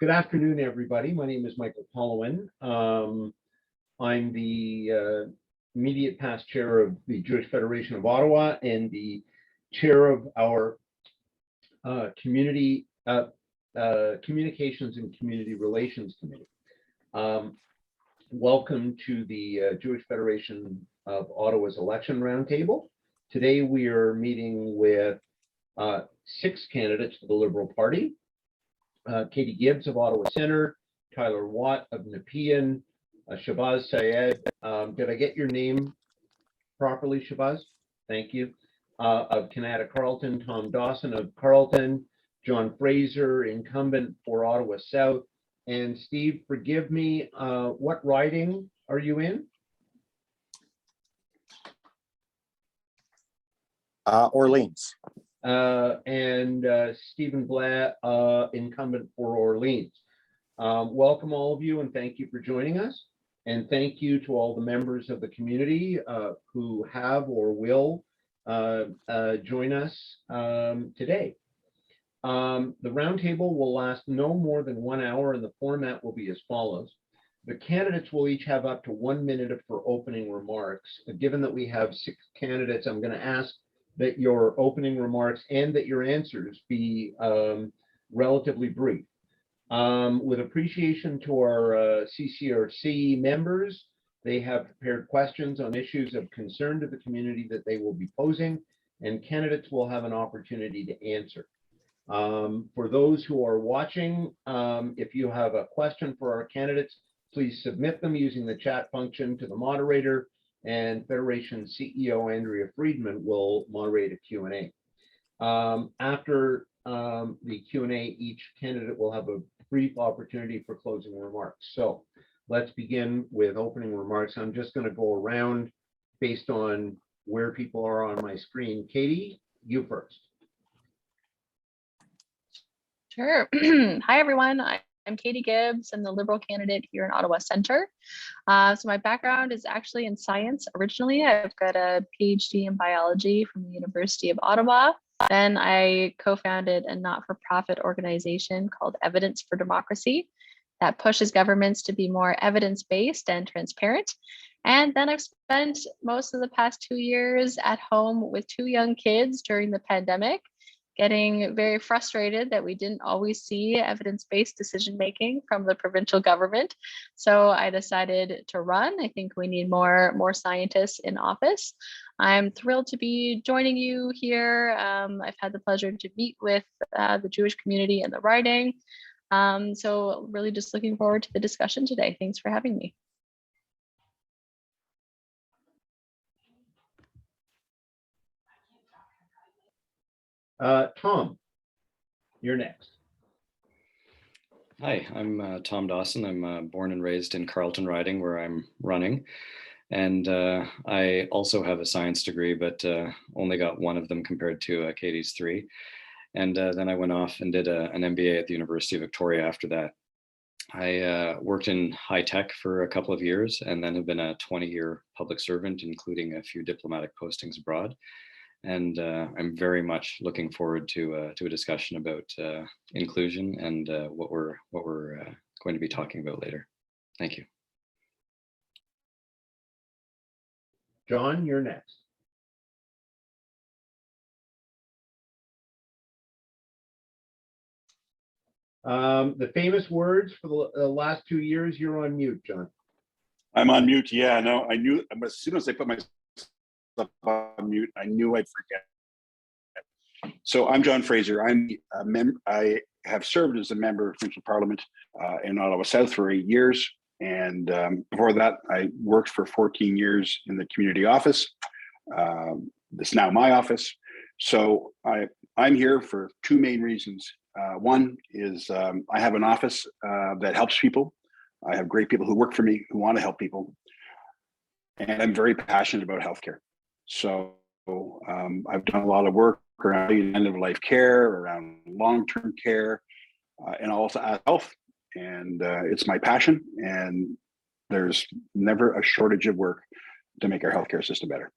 Good afternoon, everybody. My name is Michael Polowin. I'm the immediate past chair of the Jewish Federation of Ottawa and the chair of our community communications and community relations committee. Welcome to the Jewish Federation of Ottawa's election roundtable. Today we are meeting with 6 candidates for the Liberal Party. Katie Gibbs of Ottawa-Centre, Tyler Watt of Nepean, Shahbaz Syed. Did I get your name properly, Shahbaz? Thank you. Of Kanata-Carleton, Tom Dawson of Carleton, John Fraser, incumbent for Ottawa South. And Steve, forgive me, what riding are you in? Orleans. And Stephen Blatt, incumbent for Orleans. Welcome all of you and thank you for joining us. And thank you to all the members of the community who have or will join us today. The roundtable will last no more than 1 hour and the format will be as follows. The candidates will each have up to 1 minute for opening remarks. Given that we have 6 candidates, I'm going to ask that your opening remarks and that your answers be relatively brief. With appreciation to our CCRC members, they have prepared questions on issues of concern to the community that they will be posing, and candidates will have an opportunity to answer. For those who are watching, if you have a question for our candidates, please submit them using the chat function to the moderator, and Federation CEO Andrea Friedman will moderate a Q&A. After the Q&A, each candidate will have a brief opportunity for closing remarks. So let's begin with opening remarks. I'm just going to go around based on where people are on my screen. Katie, you first. Sure. Hi, everyone. I'm Katie Gibbs. I'm the Liberal candidate here in Ottawa-Centre. So my background is actually in science. Originally, I've got a PhD in biology from the University of Ottawa. Then I co-founded a not-for-profit organization called Evidence for Democracy that pushes governments to be more evidence-based and transparent. And then I've spent most of the past 2 years at home with 2 young kids during the pandemic, getting very frustrated that we didn't always see evidence-based decision-making from the provincial government. So I decided to run. I think we need more scientists in office. I'm thrilled to be joining you here. I've had the pleasure to meet with the Jewish community and the riding. So really just looking forward to the discussion today. Thanks for having me. Tom, you're next. Hi, I'm Tom Dawson. I'm born and raised in Carleton riding where I'm running. And I also have a science degree, but only got 1 of them compared to Katie's 3. And then I went off and did an MBA at the University of Victoria after that. I worked in high tech for a couple of years and then have been a 20-year public servant, including a few diplomatic postings abroad. And I'm very much looking forward to a discussion about inclusion and what we're going to be talking about later. Thank you. John, you're next. The famous words for the last 2 years, you're on mute, John. I'm on mute. Yeah, no, I knew as soon as I put myself on mute, I knew I'd forget. So I'm John Fraser. I have served as a member of provincial parliament in Ottawa South for 8 years. And before that, I worked for 14 years in the community office. This is now my office. So I'm here for 2 main reasons. One is I have an office that helps people. I have great people who work for me who want to help people. And I'm very passionate about healthcare. So I've done a lot of work around end-of-life care, around long-term care, and also health. And it's my passion. And there's never a shortage of work to make our healthcare system better.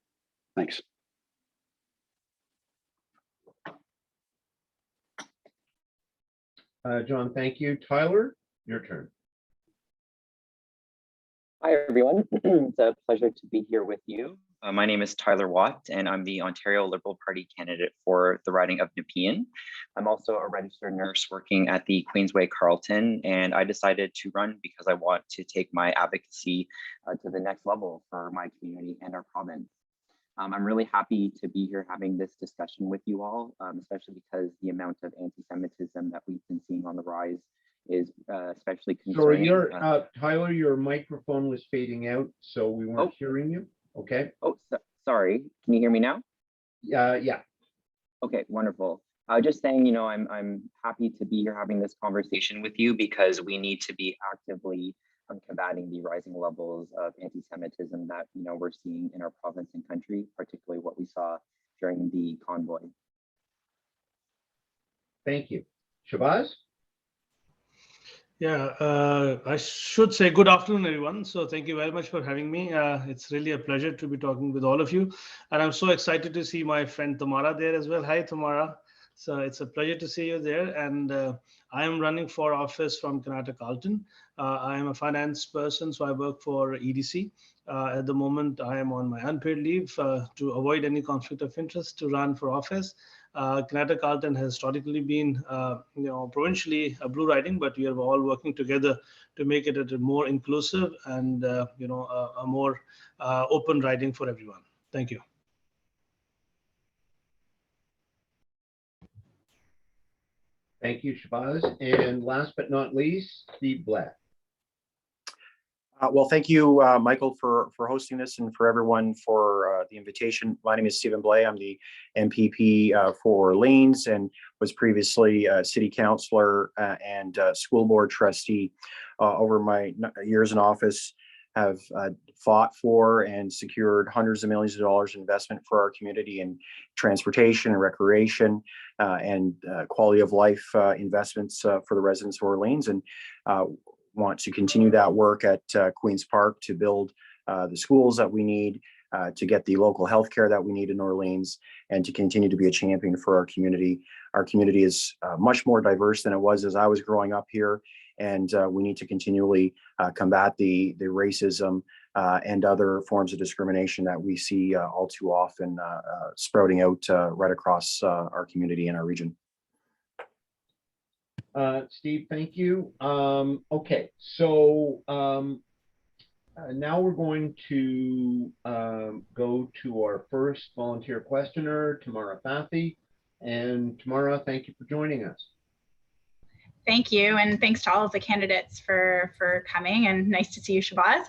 Thanks. John, thank you. Tyler, your turn. Hi, everyone. It's a pleasure to be here with you. My name is Tyler Watt, and I'm the Ontario Liberal Party candidate for the riding of Nepean. I'm also a registered nurse working at the Queensway Carleton, and I decided to run because I want to take my advocacy to the next level for my community and our province. I'm really happy to be here having this discussion with you all, especially because the amount of anti-Semitism that we've been seeing on the rise is especially concerning. Sorry, Tyler, your microphone was fading out, so we weren't hearing you. Okay. Oh, sorry. Can you hear me now? Yeah. Okay, wonderful. Just saying, you know, I'm happy to be here having this conversation with you because we need to be actively combating the rising levels of anti-Semitism that, you know, we're seeing in our province and country, particularly what we saw during the convoy. Thank you. Shahbaz? Yeah, I should say good afternoon, everyone. So thank you very much for having me. It's really a pleasure to be talking with all of you. And I'm so excited to see my friend Tamara there as well. Hi, Tamara. So it's a pleasure to see you there. And I am running for office from Kanata-Carleton. I am a finance person, so I work for EDC. At the moment, I am on my unpaid leave to avoid any conflict of interest to run for office. Kanata-Carleton has historically been, provincially a blue riding, but we are all working together to make it a more inclusive and, a more open riding for everyone. Thank you. Thank you, Shahbaz. And last but not least, Steve Blatt. Well, thank you, Michael, for hosting this and for everyone for the invitation. My name is Stephen Blais. I'm the MPP for Orleans and was previously a city councillor and school board trustee. Over my years in office, have fought for and secured hundreds of millions of dollars in investment for our community in transportation and recreation and quality of life investments for the residents of Orleans. And want to continue that work at Queen's Park to build the schools that we need, to get the local healthcare that we need in Orleans, and to continue to be a champion for our community. Our community is much more diverse than it was as I was growing up here, and we need to continually combat the racism and other forms of discrimination that we see all too often sprouting out right across our community and our region. Steve, thank you. Okay, so now we're going to go to our first volunteer questioner, Tamara Fathi. And Tamara, thank you for joining us. Thank you, and thanks to all of the candidates for coming, and nice to see you, Shahbaz.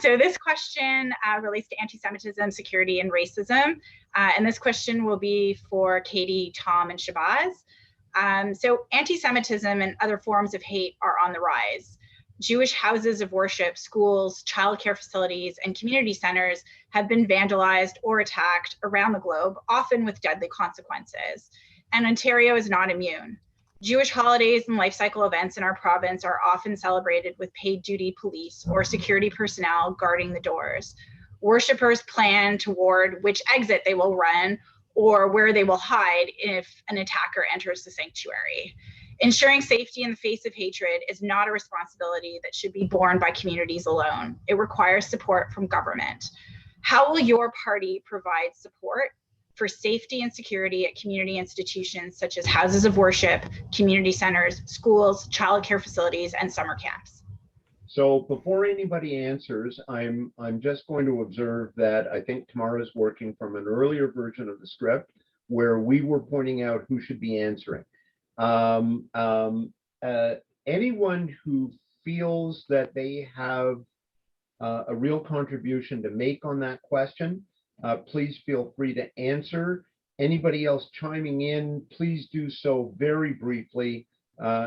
So this question relates to anti-Semitism, security, and racism. And this question will be for Katie, Tom, and Shahbaz. So anti-Semitism and other forms of hate are on the rise. Jewish houses of worship, schools, childcare facilities, and community centers have been vandalized or attacked around the globe, often with deadly consequences. And Ontario is not immune. Jewish holidays and life cycle events in our province are often celebrated with paid duty police or security personnel guarding the doors. Worshippers plan toward which exit they will run or where they will hide if an attacker enters the sanctuary. Ensuring safety in the face of hatred is not a responsibility that should be borne by communities alone. It requires support from government. How will your party provide support for safety and security at community institutions such as houses of worship, community centers, schools, childcare facilities, and summer camps? So before anybody answers, I'm just going to observe that I think Tamara is working from an earlier version of the script where we were pointing out who should be answering. Anyone who feels that they have a real contribution to make on that question, please feel free to answer. Anybody else chiming in, please do so very briefly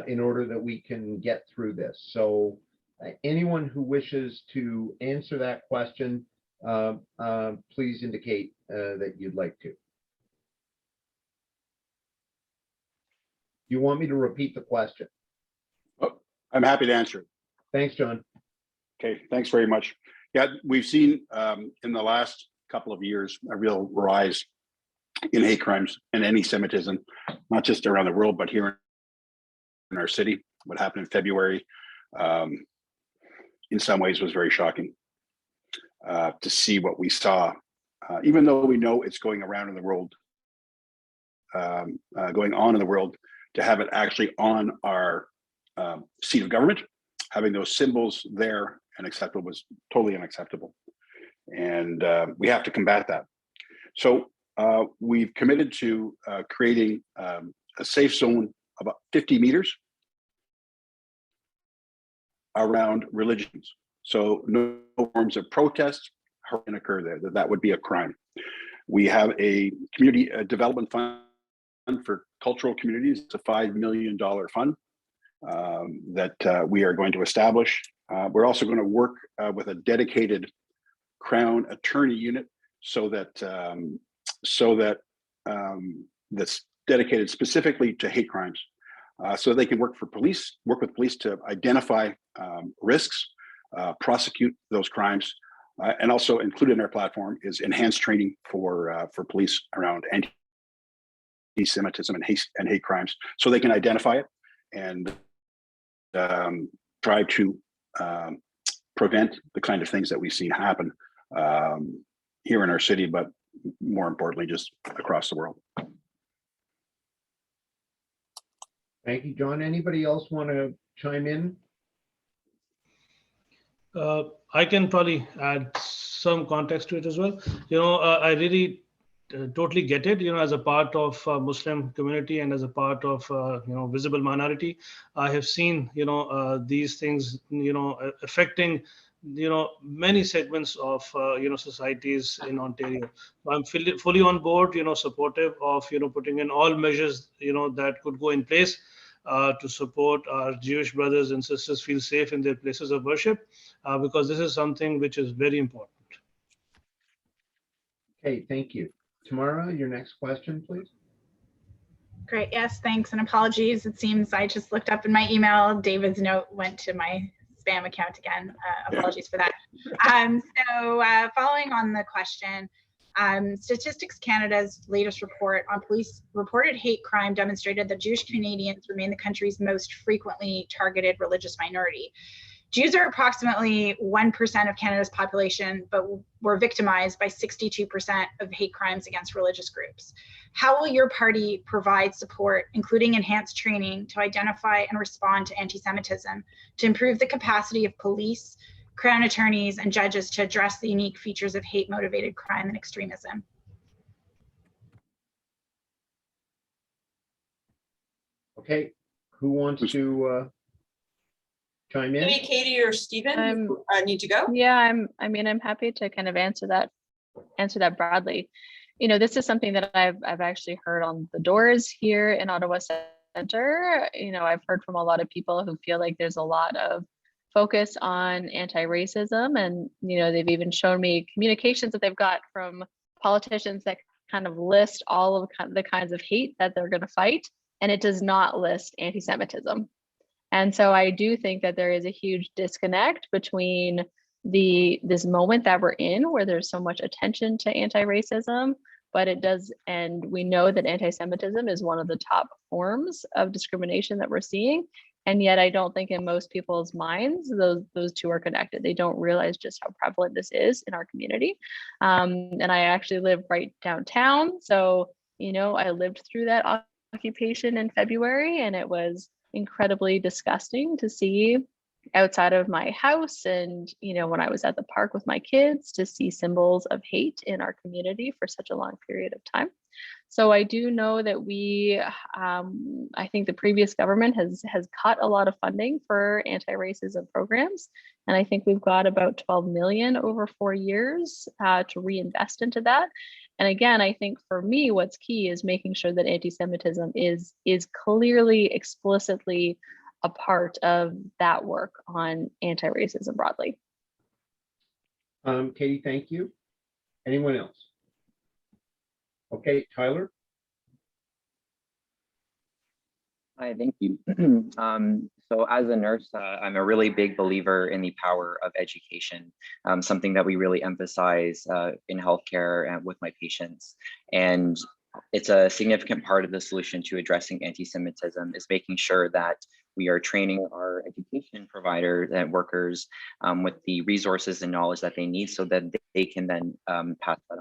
in order that we can get through this. So anyone who wishes to answer that question, please indicate that you'd like to. You want me to repeat the question? Oh, I'm happy to answer it. Thanks, John. Okay, thanks very much. Yeah, we've seen in the last couple of years a real rise in hate crimes and anti-Semitism, not just around the world, but here in our city. What happened in February, in some ways, was very shocking to see what we saw. Even though we know it's going around in the world, going on in the world, to have it actually on our seat of government, having those symbols there and acceptable was totally unacceptable. And we have to combat that. So we've committed to creating a safe zone about 50 meters around religions. So no forms of protest can occur there. That would be a crime. We have a community development fund for cultural communities. It's a $5 million fund that we are going to establish. We're also going to work with a dedicated Crown attorney unit so that that's dedicated specifically to hate crimes, so they can work with police to identify risks, prosecute those crimes, and also included in our platform is enhanced training for police around anti-Semitism and hate crimes, so they can identify it and try to prevent the kind of things that we've seen happen here in our city, but more importantly, just across the world. Thank you, John. Anybody else want to chime in? I can probably add some context to it as well. I really totally get it. As a part of Muslim community and as a part of visible minority, I have seen these things affecting many segments of societies in Ontario. I'm fully on board, supportive of putting in all measures that could go in place to support our Jewish brothers and sisters feel safe in their places of worship, because this is something which is very important. Okay, thank you. Tamara, your next question, please. Great. Yes, thanks. And apologies. It seems I just looked up in my email. David's note went to my spam account again. Apologies for that. So following on the question, Statistics Canada's latest report on police reported hate crime demonstrated that Jewish Canadians remain the country's most frequently targeted religious minority. Jews are approximately 1% of Canada's population, but were victimized by 62% of hate crimes against religious groups. How will your party provide support, including enhanced training, to identify and respond to anti-Semitism, to improve the capacity of police, Crown attorneys, and judges to address the unique features of hate-motivated crime and extremism? Okay, who wants to chime in? Maybe Katie or Stephen need to go. Yeah, I'm happy to kind of answer that broadly. This is something that I've actually heard on the doors here in Ottawa-Centre. I've heard from a lot of people who feel like there's a lot of focus on anti-racism, and they've even shown me communications that they've got from politicians that kind of list all of the kinds of hate that they're going to fight, and it does not list anti-Semitism. And so I do think that there is a huge disconnect between this moment that we're in, where there's so much attention to anti-racism, but it does, and we know that anti-Semitism is one of the top forms of discrimination that we're seeing. And yet I don't think in most people's minds, those two are connected. They don't realize just how prevalent this is in our community. And I actually live right downtown. So, I lived through that occupation in February, and it was incredibly disgusting to see outside of my house and when I was at the park with my kids, to see symbols of hate in our community for such a long period of time. So I do know that I think the previous government has cut a lot of funding for anti-racism programs, and I think we've got about 12 million over 4 years to reinvest into that. And again, I think for me, what's key is making sure that anti-Semitism is clearly, explicitly a part of that work on anti-racism broadly. Katie, thank you. Anyone else? Okay, Tyler. Hi, thank you. So as a nurse, I'm a really big believer in the power of education, something that we really emphasize in healthcare and with my patients. And it's a significant part of the solution to addressing anti-Semitism is making sure that we are training our education providers and workers with the resources and knowledge that they need so that they can then pass that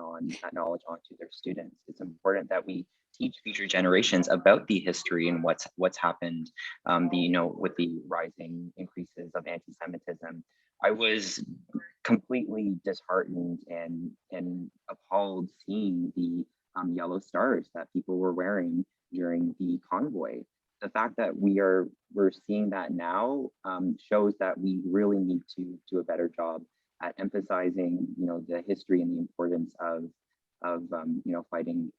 knowledge on to their students. It's important that we teach future generations about the history and what's happened, with the rising increases of anti-Semitism. I was completely disheartened and appalled seeing the yellow stars that people were wearing during the convoy. The fact that we're seeing that now shows that we really need to do a better job at emphasizing, the history and the importance of fighting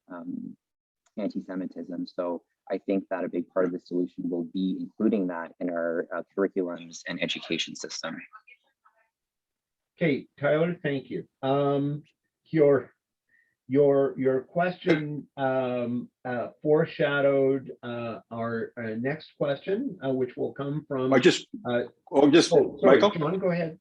anti-Semitism. So I think that a big part of the solution will be including that in our curriculums and education system. Okay, Tyler, thank you. Your question foreshadowed our next question, which will come from. Michael. John, go ahead.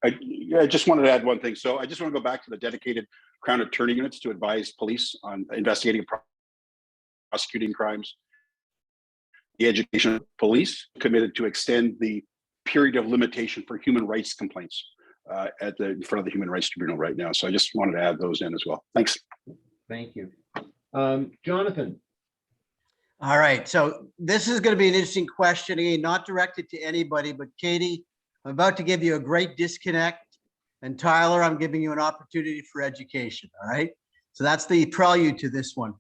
I just wanted to add one thing. So I just want to go back to the dedicated Crown Attorney units to advise police on investigating and prosecuting crimes. The education police committed to extend the period of limitation for human rights complaints in front of the Human Rights Tribunal right now. So I just wanted to add those in as well. Thanks. Thank you. Jonathan. All right, so this is going to be an interesting question, again, not directed to anybody, but Katie, I'm about to give you a great disconnect, and Tyler, I'm giving you an opportunity for education, all right? So that's the prelude to this one.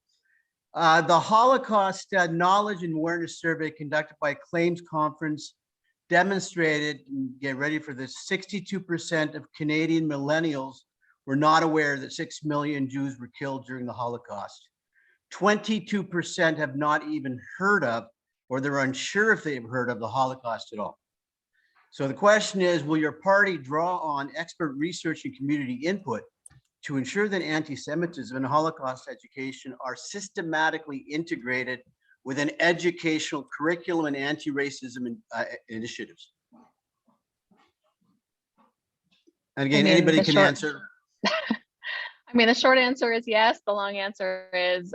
The Holocaust Knowledge and Awareness Survey conducted by Claims Conference demonstrated, get ready for this, 62% of Canadian millennials were not aware that 6 million Jews were killed during the Holocaust. 22% have not even heard of, or they're unsure if they've heard of the Holocaust at all. So the question is, will your party draw on expert research and community input to ensure that anti-Semitism and Holocaust education are systematically integrated with an educational curriculum and anti-racism initiatives? And again, anybody can answer. The short answer is yes. The long answer is,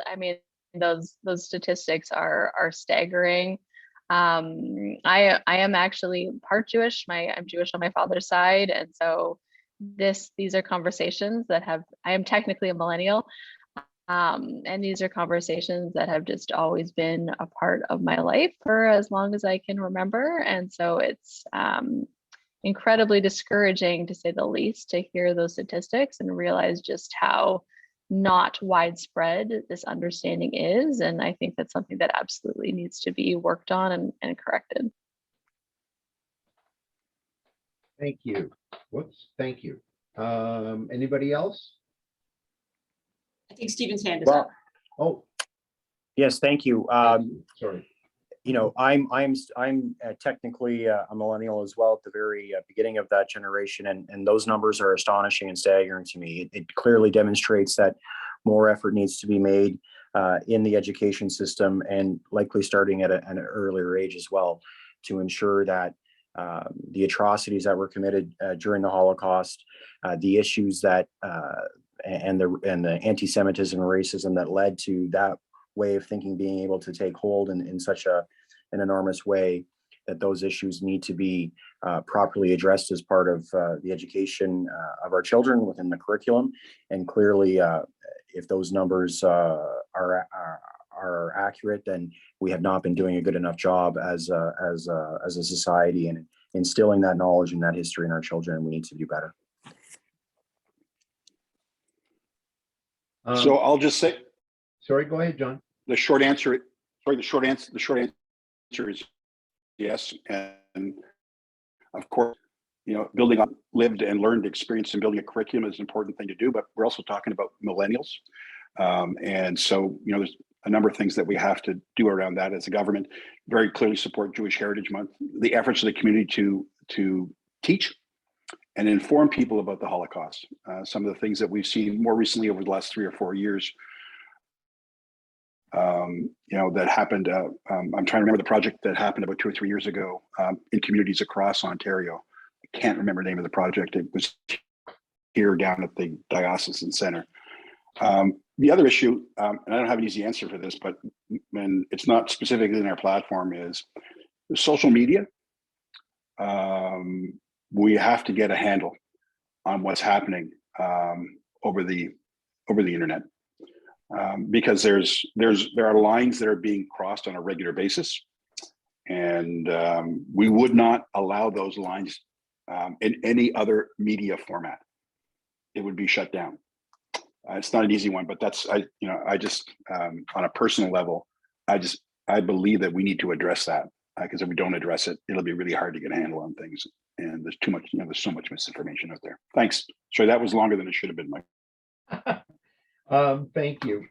those statistics are staggering. I am actually part Jewish. I'm Jewish on my father's side, and so these are conversations that I am technically a millennial, and these are conversations that have just always been a part of my life for as long as I can remember. And so it's incredibly discouraging, to say the least, to hear those statistics and realize just how not widespread this understanding is. And I think that's something that absolutely needs to be worked on and corrected. Thank you. Whoops, thank you. Anybody else? I think Stephen's hand is up. Oh, Yes, thank you. sorry. I'm technically a millennial as well at the very beginning of that generation, and those numbers are astonishing and staggering to me. It clearly demonstrates that more effort needs to be made in the education system, and likely starting at an earlier age as well, to ensure that the atrocities that were committed during the Holocaust, the issues that and the anti-Semitism and racism that led to that way of thinking being able to take hold in such an enormous way, that those issues need to be properly addressed as part of the education of our children within the curriculum. And clearly, if those numbers are accurate, then we have not been doing a good enough job as a society in instilling that knowledge and that history in our children, and we need to do better. So I'll just say. Sorry, go ahead, John. The short answer is yes, and of course, building on lived and learned experience and building a curriculum is an important thing to do. But we're also talking about millennials, and so there's a number of things that we have to do around that as a government. Very clearly support Jewish Heritage Month, the efforts of the community to teach and inform people about the Holocaust. Some of the things that we've seen more recently over the last 3 or 4 years. That happened. I'm trying to remember the project that happened about 2 or 3 years ago in communities across Ontario. I can't remember the name of the project. It was here down at the Diocesan Center. The other issue, and I don't have an easy answer for this, but when it's not specifically in our platform, is social media. We have to get a handle on what's happening over the internet, because there are lines that are being crossed on a regular basis, and we would not allow those lines in any other media format. It would be shut down. It's not an easy one, but that's I just on a personal level, I believe that we need to address that, because if we don't address it, it'll be really hard to get a handle on things. And there's too much, there's so much misinformation out there. Thanks. Sorry, that was longer than it should have been, Mike. Thank you.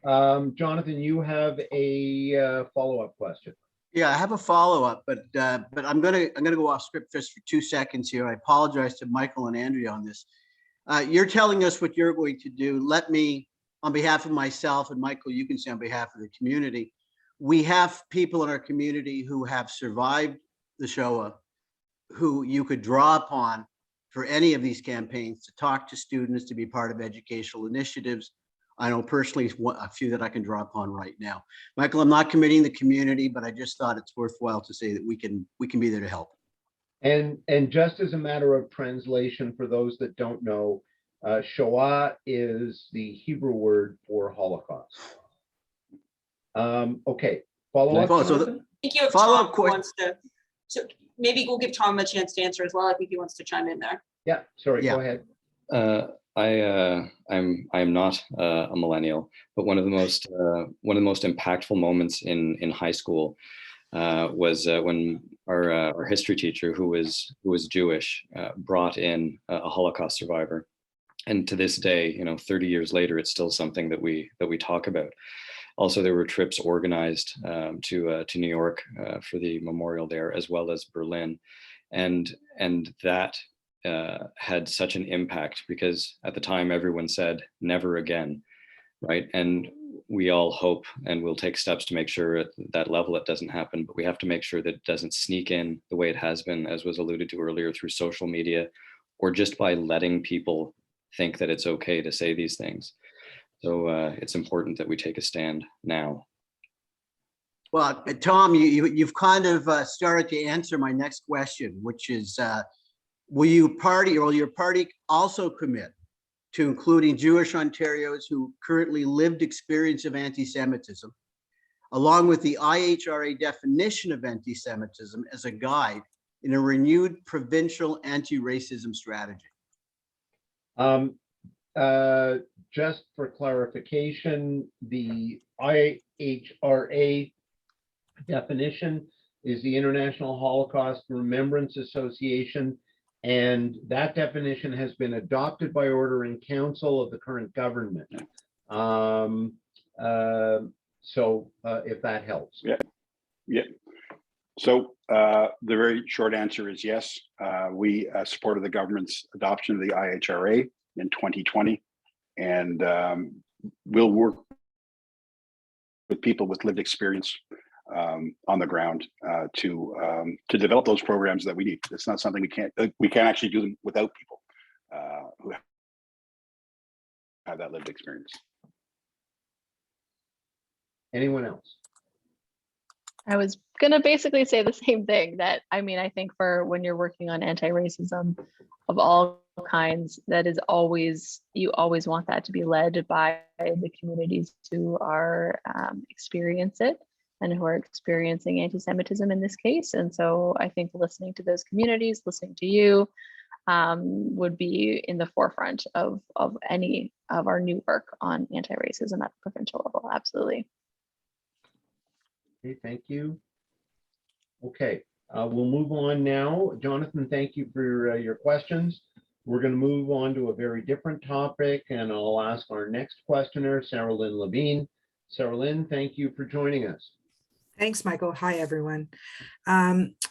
Jonathan, you have a follow-up question. Yeah, I have a follow-up, but I'm gonna go off script just for 2 seconds here. I apologize to Michael and Andrea on this. You're telling us what you're going to do. Let me, on behalf of myself, and Michael, you can say on behalf of the community, we have people in our community who have survived the Shoah, who you could draw upon for any of these campaigns, to talk to students, to be part of educational initiatives. I know personally a few that I can draw upon right now. Michael, I'm not committing the community, but I just thought it's worthwhile to say that we can be there to help. And just as a matter of translation, for those that don't know, Shoah is the Hebrew word for Holocaust. Okay, follow up. So Thank you. follow-up Tom wants to, so maybe we'll give Tom a chance to answer as well. I think he wants to chime in there. Yeah, sorry, Yeah. go ahead. I'm not a millennial, but one of the most impactful moments in high school was when our history teacher, who was Jewish, brought in a Holocaust survivor, and to this day, 30 years later, it's still something that we talk about. Also, there were trips organized to New York for the memorial there, as well as Berlin, and that had such an impact, because at the time everyone said never again, right? And we all hope and we'll take steps to make sure at that level it doesn't happen, but we have to make sure that it doesn't sneak in the way it has been, as was alluded to earlier, through social media, or just by letting people think that it's okay to say these things. So it's important that we take a stand now. Well, Tom, you've kind of started to answer my next question, which is, will your party also commit to including Jewish Ontarians who currently lived experience of anti-Semitism, along with the IHRA definition of anti-Semitism, as a guide in a renewed provincial anti-racism strategy? Just for clarification, the IHRA definition is the International Holocaust Remembrance Association, and that definition has been adopted by order in council of the current government. So if that helps. Yeah. So the very short answer is yes. We supported the government's adoption of the IHRA in 2020, and we'll work with people with lived experience on the ground to develop those programs that we need. It's not something we can't actually do them without people who have that lived experience. Anyone else? I was gonna basically say the same thing, that I think for when you're working on anti-racism of all kinds, that is always, you always want that to be led by the communities who are experience it and who are experiencing anti-Semitism in this case. And so I think listening to those communities, listening to you, would be in the forefront of any of our new work on anti-racism at the provincial level. Absolutely. Okay, thank you. Okay, we'll move on now. Jonathan, thank you for your questions. We're going to move on to a very different topic, and I'll ask our next questioner, Sarah Lynn Levine. Sarah Lynn, thank you for joining us. Thanks, Michael. Hi, everyone.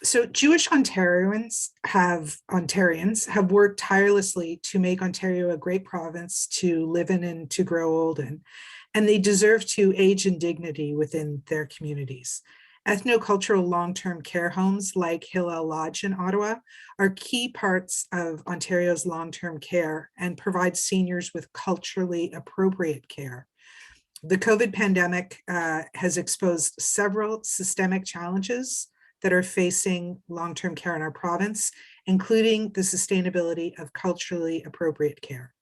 So Jewish Ontarians have worked tirelessly to make Ontario a great province to live in and to grow old in, and they deserve to age in dignity within their communities. Ethnocultural long-term care homes like Hillel Lodge in Ottawa are key parts of Ontario's long-term care and provide seniors with culturally appropriate care. The COVID pandemic has exposed several systemic challenges that are facing long-term care in our province, including the sustainability of culturally appropriate care.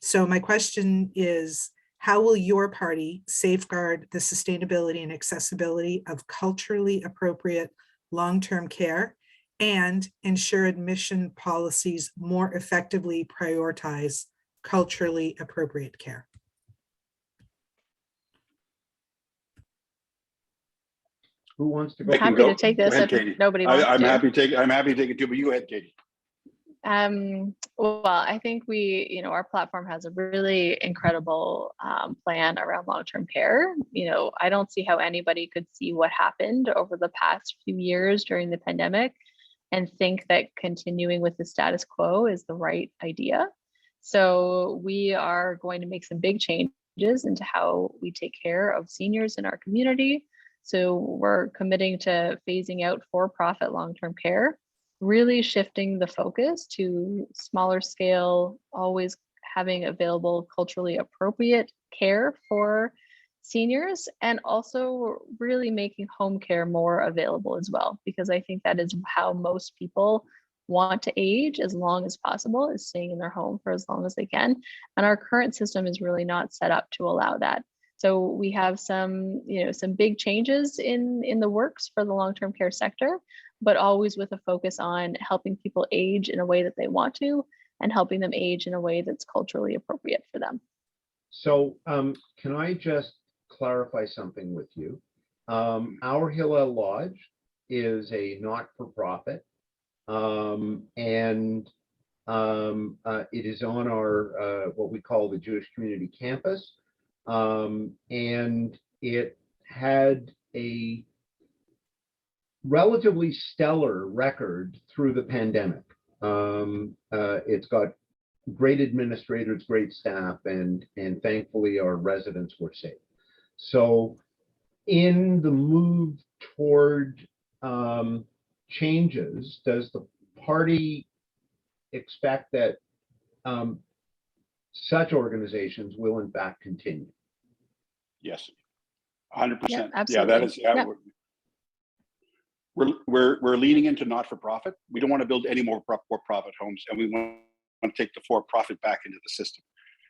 So my question is, how will your party safeguard the sustainability and accessibility of culturally appropriate long-term care and ensure admission policies more effectively prioritize culturally appropriate care? Who wants to go? I can Happy go. to take Go this ahead, if Katie. nobody wants I'm to. happy to take it too, but you go ahead, Katie. Well, I think our platform has a really incredible plan around long-term care. I don't see how anybody could see what happened over the past few years during the pandemic and think that continuing with the status quo is the right idea. So we are going to make some big changes into how we take care of seniors in our community. So we're committing to phasing out for-profit long-term care, really shifting the focus to smaller scale, always having available culturally appropriate care for seniors, and also really making home care more available as well, because I think that is how most people want to age as long as possible, is staying in their home for as long as they can. And our current system is really not set up to allow that. So we have some big changes in the works for the long-term care sector, but always with a focus on helping people age in a way that they want to and helping them age in a way that's culturally appropriate for them. So can I just clarify something with you? Our Hillel Lodge is a not-for-profit, and it is on our what we call the Jewish Community Campus, and it had a relatively stellar record through the pandemic. It's got great administrators, great staff, and thankfully our residents were safe. So in the move toward changes, does the party expect that such organizations will in fact continue? Yes, 100%. Yeah, Yeah, that absolutely. is. Yeah, we're leaning into not-for-profit. We don't want to build any more for-profit homes, and we want to take the for-profit back into the system.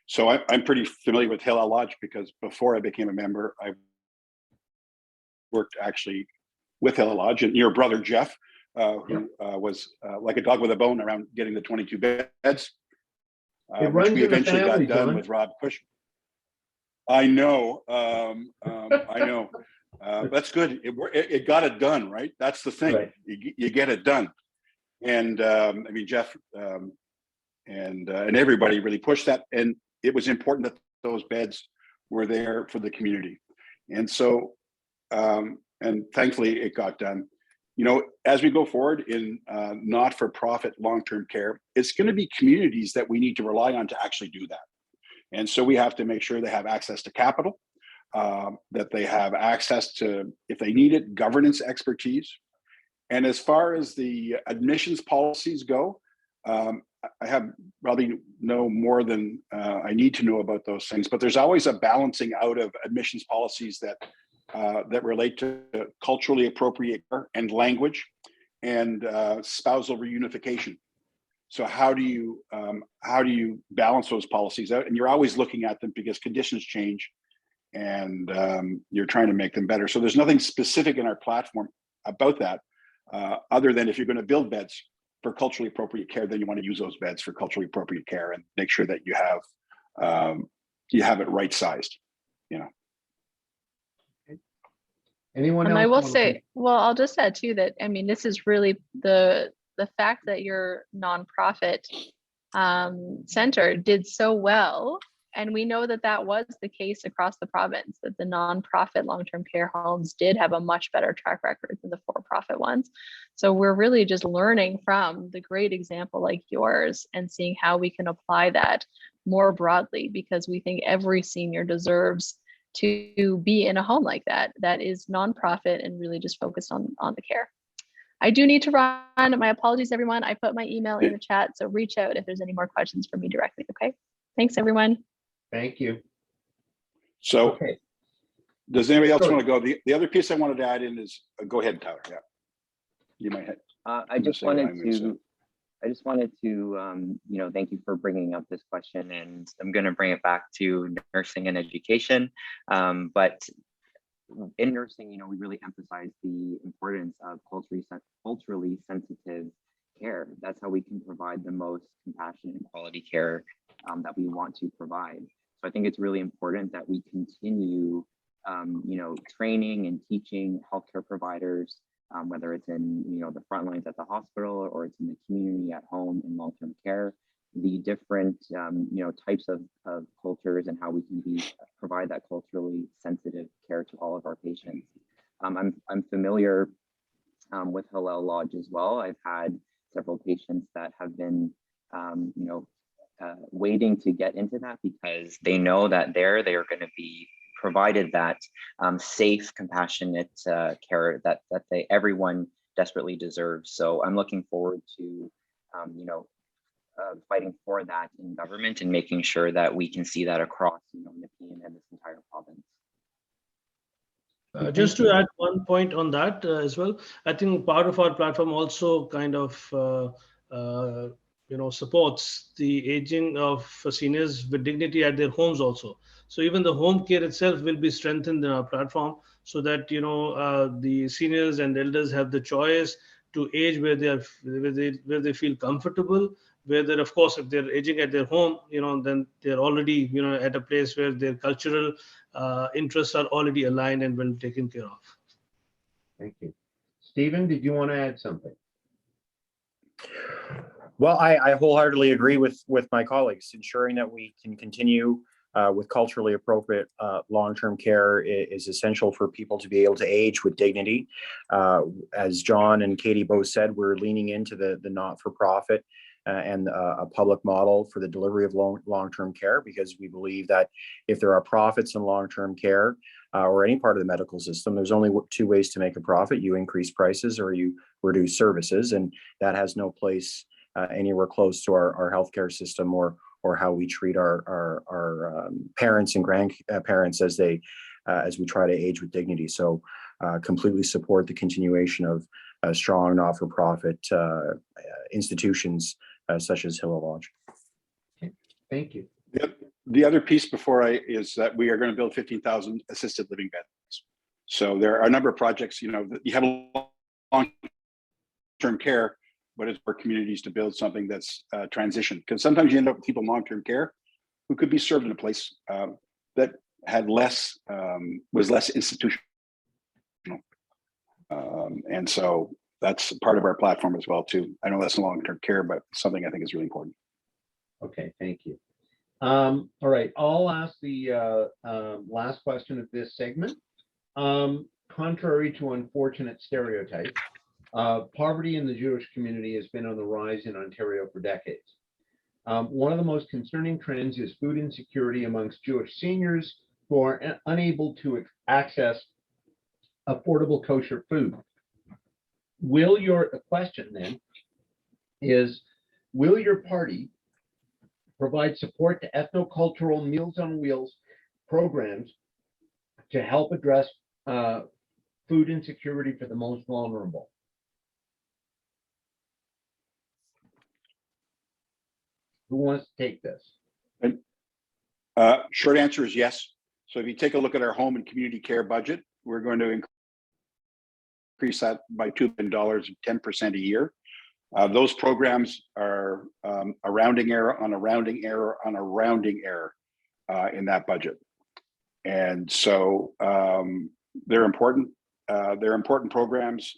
So I'm pretty familiar with Hillel Lodge because before I became a member, I worked actually with Hillel Lodge, and your brother Jeff, who was like a dog with a bone around getting the 22 beds, which we eventually got done with Rob Cushman. I know, I know. That's good. It got it done, right? That's the thing. Right. You get it done, and I mean Jeff and everybody really pushed that, and it was important that those beds were there for the community, and so and thankfully it got done. As we go forward in not-for-profit long-term care, it's going to be communities that we need to rely on to actually do that. And so we have to make sure they have access to capital, that they have access to, if they need it, governance expertise. And as far as the admissions policies go, I have probably know more than I need to know about those things, but there's always a balancing out of admissions policies that relate to culturally appropriate care and language and spousal reunification. So how do you balance those policies out? And you're always looking at them because conditions change, and you're trying to make them better. So there's nothing specific in our platform about that, other than if you're going to build beds for culturally appropriate care, then you want to use those beds for culturally appropriate care and make sure that you have it right sized. Anyone and else? I will say, well, I'll just add too that, I mean, this is really the fact that your nonprofit center did so well. And we know that that was the case across the province, that the nonprofit long-term care homes did have a much better track record than the for-profit ones. So we're really just learning from the great example like yours and seeing how we can apply that more broadly, because we think every senior deserves to be in a home like that is nonprofit and really just focused on the care. I do need to run. My apologies, everyone. I put my email in the chat, so reach out if there's any more questions for me directly. Okay. Thanks, everyone. Thank you. So Okay. does anybody else Sure. want to go? The other piece I wanted to add in is, go ahead, Tyler. Yeah. You might have. I just wanted to, thank you for bringing up this question, and I'm going to bring it back to nursing and education. But in nursing, we really emphasize the importance of culturally sensitive care. That's how we can provide the most compassionate and quality care that we want to provide. So I think it's really important that we continue, training and teaching healthcare providers, whether it's in the front lines at the hospital or it's in the community at home in long-term care, the different types of cultures and how we can provide that culturally sensitive care to all of our patients. I'm familiar with Hillel Lodge as well. I've had several patients that have been waiting to get into that because they know that they are going to be provided that safe, compassionate care that everyone desperately deserves. So I'm looking forward to fighting for that in government and making sure that we can see that across Nepean and this entire province. Just to add one point on that as well, I think part of our platform also kind of supports the aging of seniors with dignity at their homes also. So even the home care itself will be strengthened in our platform so that the seniors and elders have the choice to age where they feel comfortable. Whether, of course, if they're aging at their home, then they're already at a place where their cultural interests are already aligned and well taken care of. Thank you. Stephen, did you want to add something? Well, I wholeheartedly agree with my colleagues. Ensuring that we can continue with culturally appropriate long-term care is essential for people to be able to age with dignity. As John and Katie both said, we're leaning into the not-for-profit and a public model for the delivery of long-term care, because we believe that if there are profits in long-term care or any part of the medical system, there's only two ways to make a profit. You increase prices or you reduce services, and that has no place anywhere close to our healthcare system or how we treat our parents and grandparents as we try to age with dignity. So completely support the continuation of strong not-for-profit institutions such as Hillel Lodge. Okay. Thank you. The other piece is that we are going to build 15,000 assisted living beds. So there are a number of projects, you have long-term care, but it's for communities to build something that's transition. Because sometimes you end up with people in long-term care who could be served in a place that had was less institutional. And so that's part of our platform as well too. I know that's long-term care, but something I think is really important. Okay, thank you. All right, I'll ask the last question of this segment. Contrary to unfortunate stereotypes, poverty in the Jewish community has been on the rise in Ontario for decades. One of the most concerning trends is food insecurity amongst Jewish seniors who are unable to access affordable kosher food. The question then is, will your party provide support to ethnocultural Meals on Wheels programs to help address food insecurity for the most vulnerable? Who wants to take this? Short answer is yes. So if you take a look at our home and community care budget, we're going to increase that by $2 billion, 10% a year. Those programs are a rounding error on a rounding error on a rounding error in that budget. And so they're important. They're important programs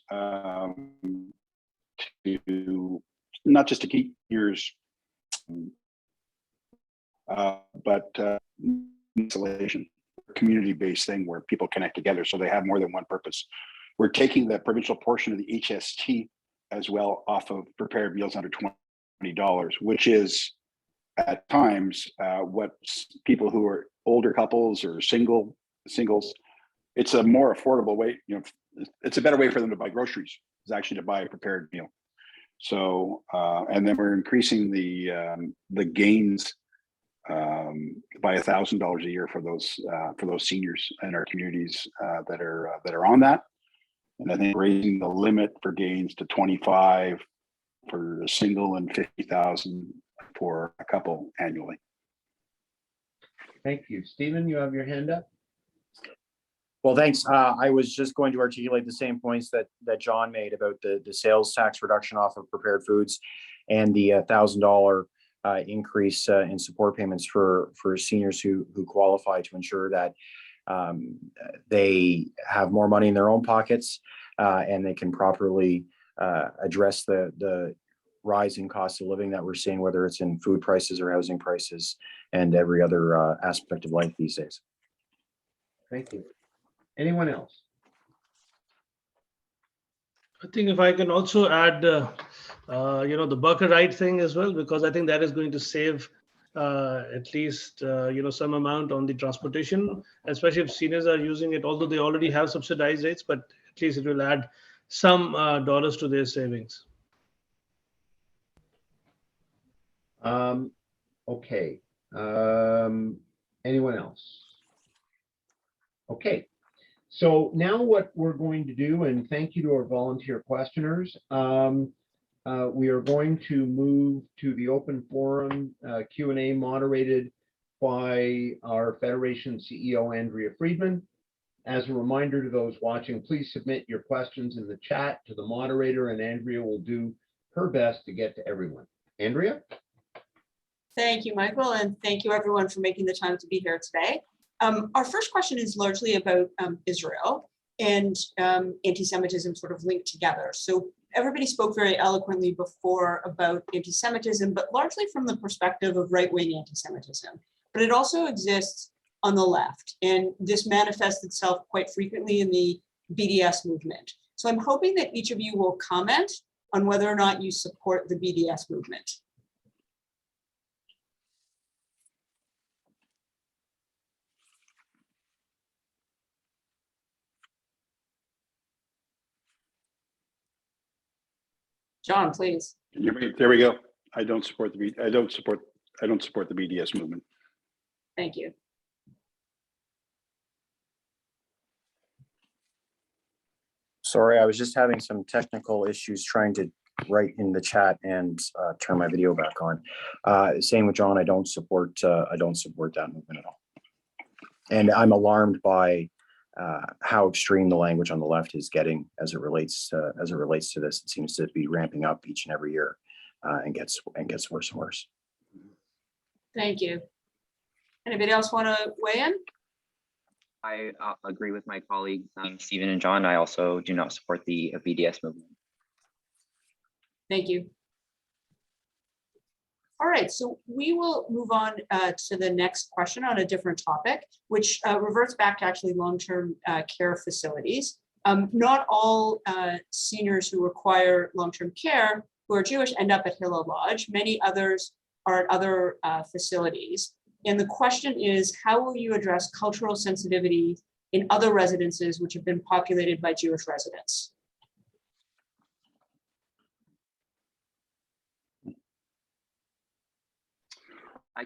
to not just to keep years, but isolation, community-based thing where people connect together so they have more than one purpose. We're taking the provincial portion of the HST as well off of prepared meals under $20, which is at times what people who are older couples or single singles, it's a more affordable way. It's a better way for them to buy groceries. Is actually to buy a prepared meal. So, and then we're increasing the gains by $1,000 a year for those seniors in our communities that are on that. And I think raising the limit for gains to 25 for a single and 50,000 for a couple annually. Thank you. Stephen, you have your hand up? Well, thanks. I was just going to articulate the same points that John made about the sales tax reduction off of prepared foods and the $1,000 increase in support payments for seniors who qualify, to ensure that they have more money in their own pockets and they can properly address the rising cost of living that we're seeing, whether it's in food prices or housing prices and every other aspect of life these days. Thank you. Anyone else? I think if I can also add, the Burger Ride thing as well, because I think that is going to save at least, some amount on the transportation, especially if seniors are using it, although they already have subsidized rates, but at least it will add some dollars to their savings. Okay. Anyone else? Okay. So now what we're going to do, and thank you to our volunteer questioners, we are going to move to the open forum Q&A moderated by our Federation CEO, Andrea Friedman. As a reminder to those watching, please submit your questions in the chat to the moderator, and Andrea will do her best to get to everyone. Andrea? Thank you, Michael, and thank you everyone for making the time to be here today. Our first question is largely about Israel and anti-Semitism sort of linked together. So everybody spoke very eloquently before about anti-Semitism, but largely from the perspective of right-wing anti-Semitism. But it also exists on the left, and this manifests itself quite frequently in the BDS movement. So I'm hoping that each of you will comment on whether or not you support the BDS movement. John, please. There we go. I don't support the BDS movement. Thank you. Sorry, I was just having some technical issues trying to write in the chat and turn my video back on. Same with John. I don't support that movement at all. And I'm alarmed by how extreme the language on the left is getting as it relates to this. It seems to be ramping up each and every year and gets worse and worse. Thank you. Anybody else want to weigh in? I agree with my colleagues, Stephen and John. I also do not support the BDS movement. Thank you. All right, so we will move on to the next question on a different topic, which reverts back to actually long-term care facilities. Not all seniors who require long-term care who are Jewish end up at Hillel Lodge. Many others are at other facilities. And the question is, how will you address cultural sensitivity in other residences which have been populated by Jewish residents?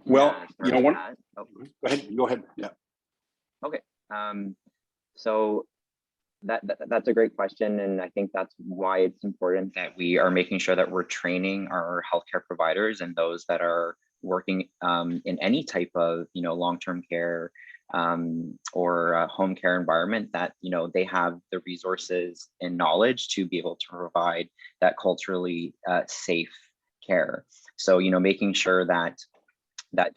Well, go ahead. Yeah. Okay. So that's a great question, and I think that's why it's important that we are making sure that we're training our healthcare providers and those that are working in any type of long-term care or home care environment, that they have the resources and knowledge to be able to provide that culturally safe care. So making sure that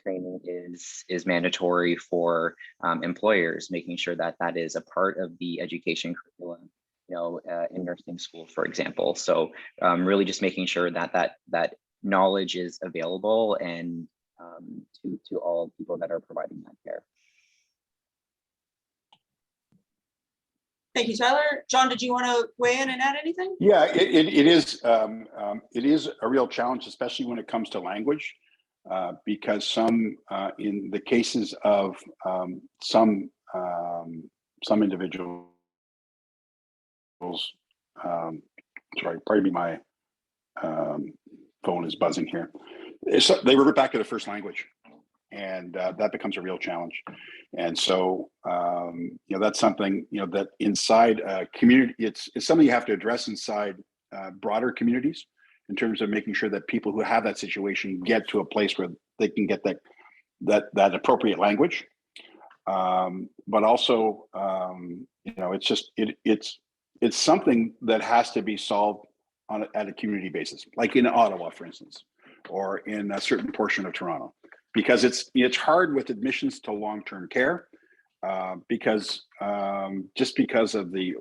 training is mandatory for employers, making sure that that is a part of the education curriculum, in nursing school, for example. So really just making sure that knowledge is available and to all people that are providing that care. Thank you, Tyler. John, did you want to weigh in and add anything? Yeah, it is a real challenge, especially when it comes to language. Because some, in the cases of some some individuals, sorry, pardon me, my phone is buzzing here. They revert back to their first language, and that becomes a real challenge. And so, that's something, that inside community, it's something you have to address inside broader communities in terms of making sure that people who have that situation get to a place where they can get that appropriate language. But also, it's something that has to be solved at a community basis, like in Ottawa, for instance, or in a certain portion of Toronto, because it's hard with admissions to long-term care, because just because of the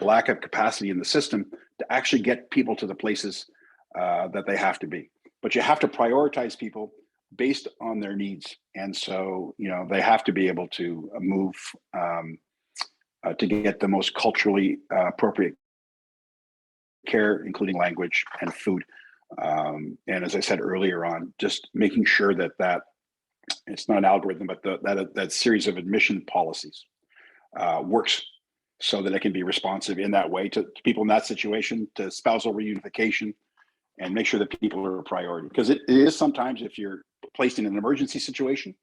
lack of capacity in the system to actually get people to the places that they have to be. But you have to prioritize people based on their needs, and so they have to be able to move to get the most culturally appropriate care, including language and food. And as I said earlier on, just making sure that it's not an algorithm, but that series of admission policies works so that it can be responsive in that way to people in that situation, to spousal reunification, and make sure that people are a priority. Because it is sometimes, if you're placed in an emergency situation,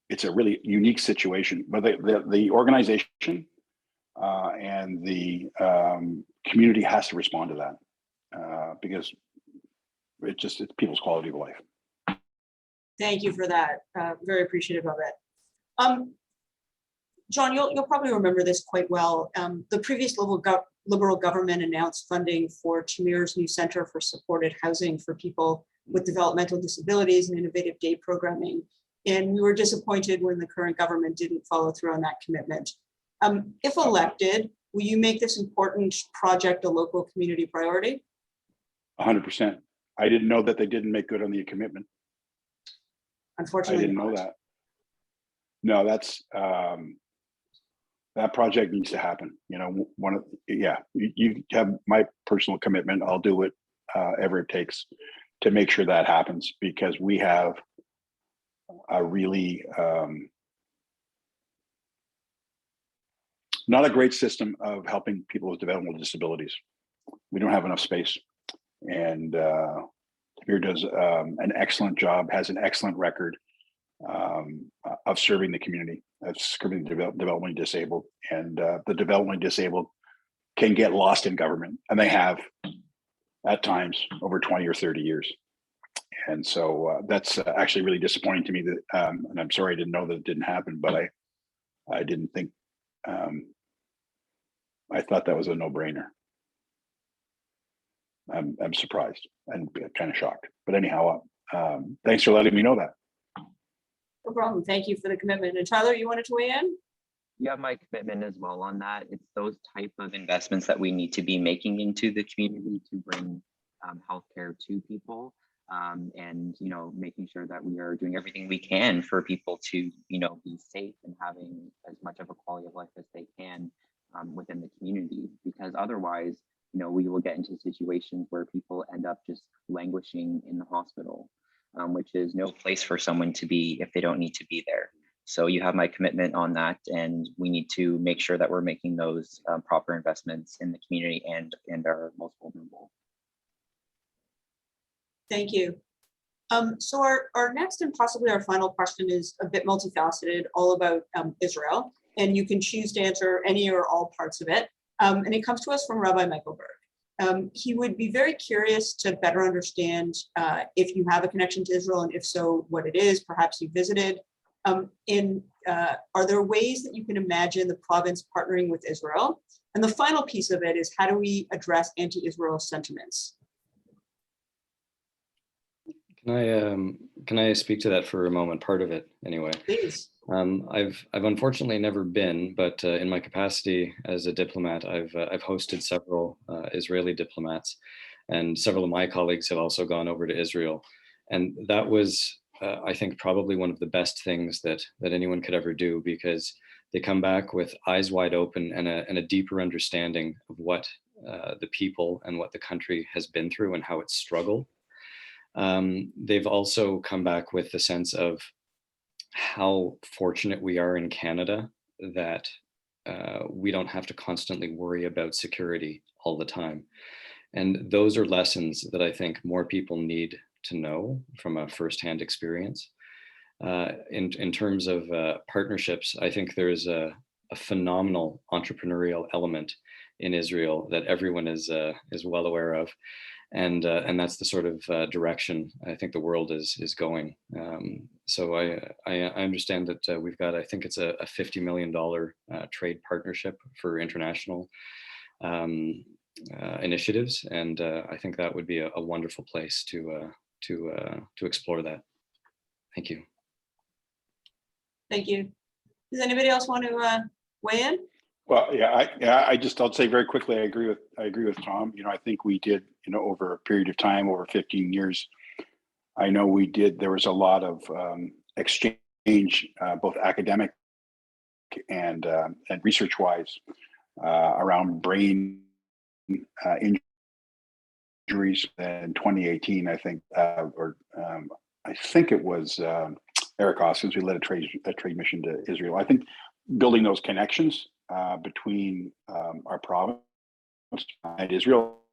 it's a really unique situation, but the organization and the community has to respond to that, because it's people's quality of life. Thank you for that. Very appreciative of it. John, you'll probably remember this quite well. The previous Liberal government announced funding for Tamir's new Center for Supported Housing for people with developmental disabilities and innovative day programming. And we were disappointed when the current government didn't follow through on that commitment. If elected, will you make this important project a local community priority? 100%. I didn't know that they didn't make good on the commitment. Unfortunately, I didn't know that. No, that's that project needs to happen. You have my personal commitment. I'll do whatever it takes to make sure that happens, because we have a really not a great system of helping people with developmental disabilities. We don't have enough space, and Tamir does an excellent job, has an excellent record of serving the community, of serving the developmentally disabled, and the developmentally disabled can get lost in government, and they have at times over 20 or 30 years. And so that's actually really disappointing to me that, and I'm sorry I didn't know that it didn't happen, but I didn't think, I thought that was a no-brainer. I'm surprised and kind of shocked, but anyhow, thanks for letting me know that. No problem. Thank you for the commitment. And Tyler, you wanted to weigh in? You have my commitment as well on that. It's those type of investments that we need to be making into the community to bring healthcare to people, and making sure that we are doing everything we can for people to be safe and having as much of a quality of life as they can within the community. Because otherwise, we will get into situations where people end up just languishing in the hospital, which is no place for someone to be if they don't need to be there. So you have my commitment on that, and we need to make sure that we're making those proper investments in the community and our most vulnerable. Thank you. So our next and possibly our final question is a bit multifaceted, all about Israel, and you can choose to answer any or all parts of it. And it comes to us from Rabbi Michael Berg. He would be very curious to better understand if you have a connection to Israel, and if so, what it is. Perhaps you visited. Are there ways that you can imagine the province partnering with Israel? And the final piece of it is, how do we address anti-Israel sentiments? Can I speak to that for a moment? Part of it, anyway. Please. I've unfortunately never been, but in my capacity as a diplomat, I've hosted several Israeli diplomats, and several of my colleagues have also gone over to Israel, and that was, I think, probably one of the best things that anyone could ever do, because they come back with eyes wide open and a deeper understanding of what the people and what the country has been through and how it's struggled. They've also come back with the sense of how fortunate we are in Canada that we don't have to constantly worry about security all the time. And those are lessons that I think more people need to know from a firsthand experience. In terms of partnerships, I think there's a phenomenal entrepreneurial element in Israel that everyone is well aware of, and that's the sort of direction I think the world is going. So I understand that we've got, I think it's a $50 million trade partnership for international initiatives, and I think that would be a wonderful place to explore that. Thank you. Thank you. Does anybody else want to weigh in? Well, I'll say very quickly, I agree with Tom. You know, I think we did, you know, over a period of time, over 15 years, I know there was a lot of exchange, both academic and research-wise, around brain injuries. In 2018, I think, I think it was Eric Hoskins, we led a trade mission to Israel. I think building those connections between our province and Israel,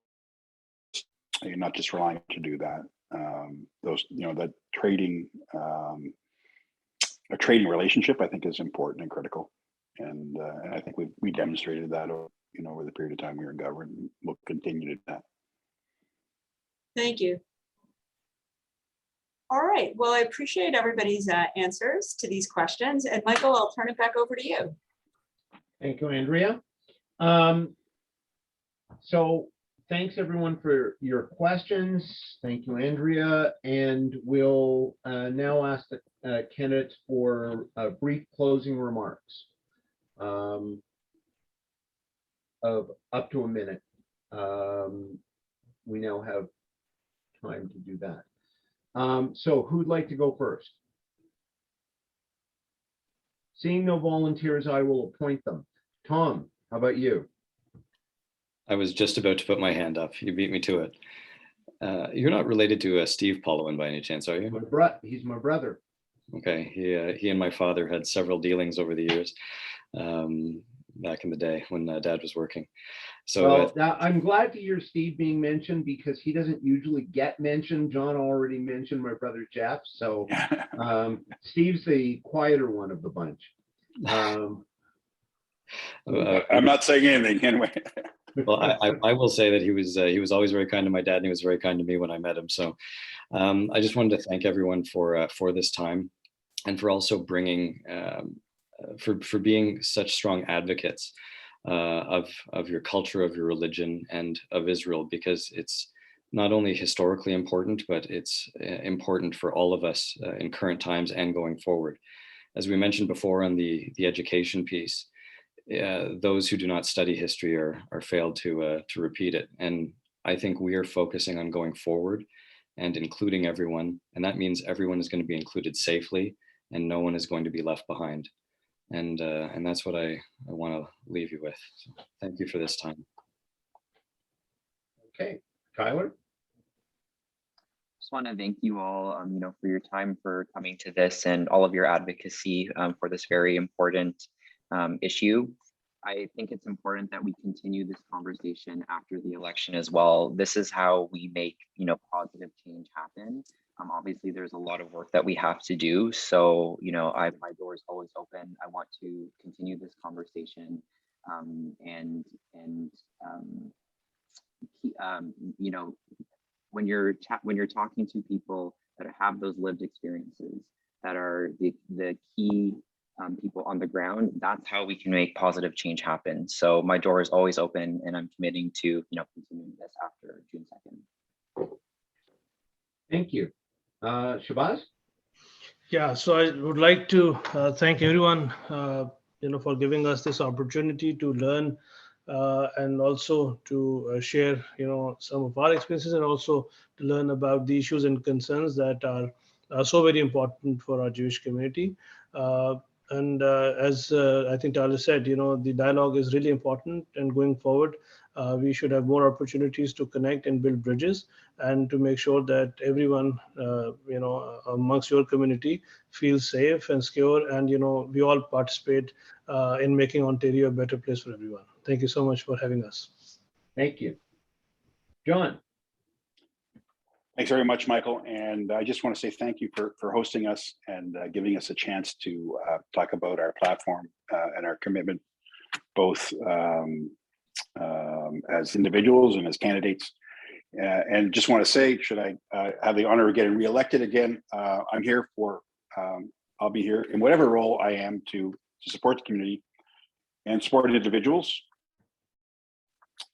you're not just relying to do that. Those, you know, that trading, a trading relationship, I think, is important and critical, and I think we demonstrated that, you know, over the period of time we were in government. We'll continue to do that. Thank you. All right. Well, I appreciate everybody's answers to these questions. And Michael, I'll turn it back over to you. Thank you, Andrea. So thanks everyone for your questions. Thank you, Andrea. And we'll now ask the candidates for brief closing remarks of up to a minute. We now have time to do that. So who'd like to go first? Seeing no volunteers, I will appoint them. Tom, how about you? I was just about to put my hand up. You beat me to it. You're not related to Steve Polowin by any chance, are you? He's my brother. Okay, he and my father had several dealings over the years, back in the day when Dad was working. So well, now I'm glad to hear Steve being mentioned because he doesn't usually get mentioned. John already mentioned my brother Jeff, so Steve's the quieter one of the bunch. I'm not saying anything anyway. Well, I will say that he was always very kind to my dad, and he was very kind to me when I met him. So I just wanted to thank everyone for this time, and for also bringing for being such strong advocates of your culture, of your religion, and of Israel, because it's not only historically important, but it's important for all of us in current times and going forward. As we mentioned before on the education piece, those who do not study history are failed to repeat it. And I think we are focusing on going forward and including everyone. And that means everyone is going to be included safely and no one is going to be left behind. And that's what I want to leave you with. So thank you for this time. Okay, Tyler. Just want to thank you all, you know, for your time, for coming to this, and all of your advocacy for this very important issue. I think it's important that we continue this conversation after the election as well. This is how we make, you know, positive change happen. Obviously, there's a lot of work that we have to do. So, you know, my door is always open. I want to continue this conversation, you know, when you're talking to people that have those lived experiences, that are the key people on the ground, that's how we can make positive change happen. So my door is always open, and I'm committing to, you know, continuing this after June 2nd. Thank you. Shahbaz? Yeah, so I would like to thank everyone, you know, for giving us this opportunity to learn and also to share, you know, some of our experiences, and also to learn about the issues and concerns that are so very important for our Jewish community. And as I think Tyler said, you know, the dialogue is really important, and going forward, we should have more opportunities to connect and build bridges, and to make sure that everyone, amongst your community feels safe and secure, and we all participate in making Ontario a better place for everyone. Thank you so much for having us. Thank you. John. Thanks very much, Michael. And I just want to say thank you for hosting us and giving us a chance to talk about our platform and our commitment, both as individuals and as candidates. And just want to say, should I have the honor of getting reelected again, I'm here for, I'll be here in whatever role I am to support the community and support individuals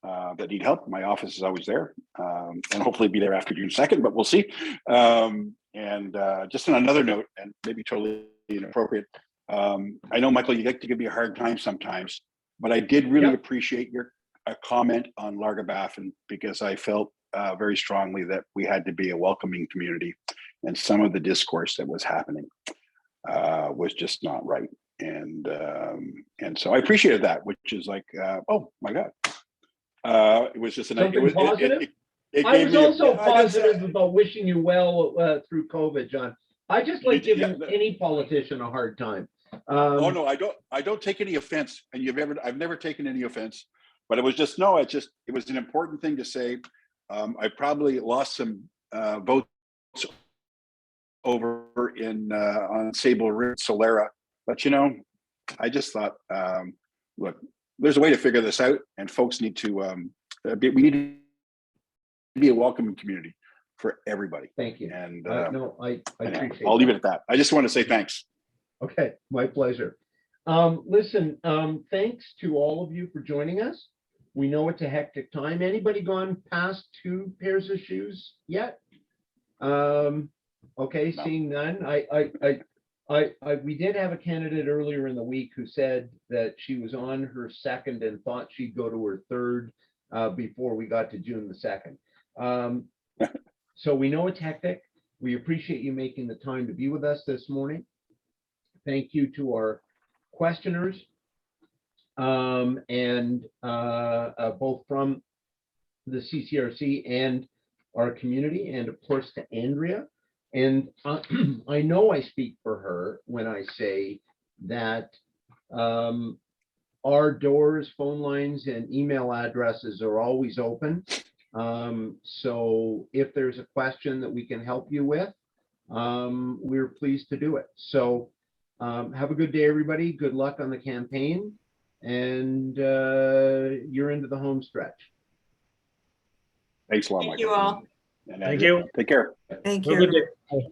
that need help. My office is always there, and hopefully be there after June 2nd, but we'll see. And just on another note, and maybe totally inappropriate, I know, Michael, you like to give me a hard time sometimes, but I did really appreciate your comment on Largabaffin, because I felt very strongly that we had to be a welcoming community, and some of the discourse that was happening was just not right. And so I appreciated that, which is like, oh my God. It was just something positive. I was also positive about wishing you well through COVID, John. I just like giving any politician a hard time. Oh no, I don't take any offense, and I've never taken any offense, but it was just it was an important thing to say. I probably lost some votes over in on Sable Ridge, Solera, but I just thought, look, there's a way to figure this out, and folks need to we need to be a welcoming community for everybody. Thank you. And no, I appreciate I'll leave it at that. I just want to say thanks. Okay, my pleasure. Listen, thanks to all of you for joining us. We know it's a hectic time. Anybody gone past 2 pairs of shoes yet? Okay, no. Seeing none. We did have a candidate earlier in the week who said that she was on her 2nd and thought she'd go to her 3rd before we got to June the 2nd. So we know it's hectic. We appreciate you making the time to be with us this morning. Thank you to our questioners, and both from the CCRC and our community, and of course to Andrea. And I know I speak for her when I say that our doors, phone lines, and email addresses are always open. So if there's a question that we can help you with, we're pleased to do it. So have a good day, everybody. Good luck on the campaign, and you're into the home stretch. Thanks a lot, Michael. Thank you all. And Thank you. Take care. Thank Have a you. good day. Bye.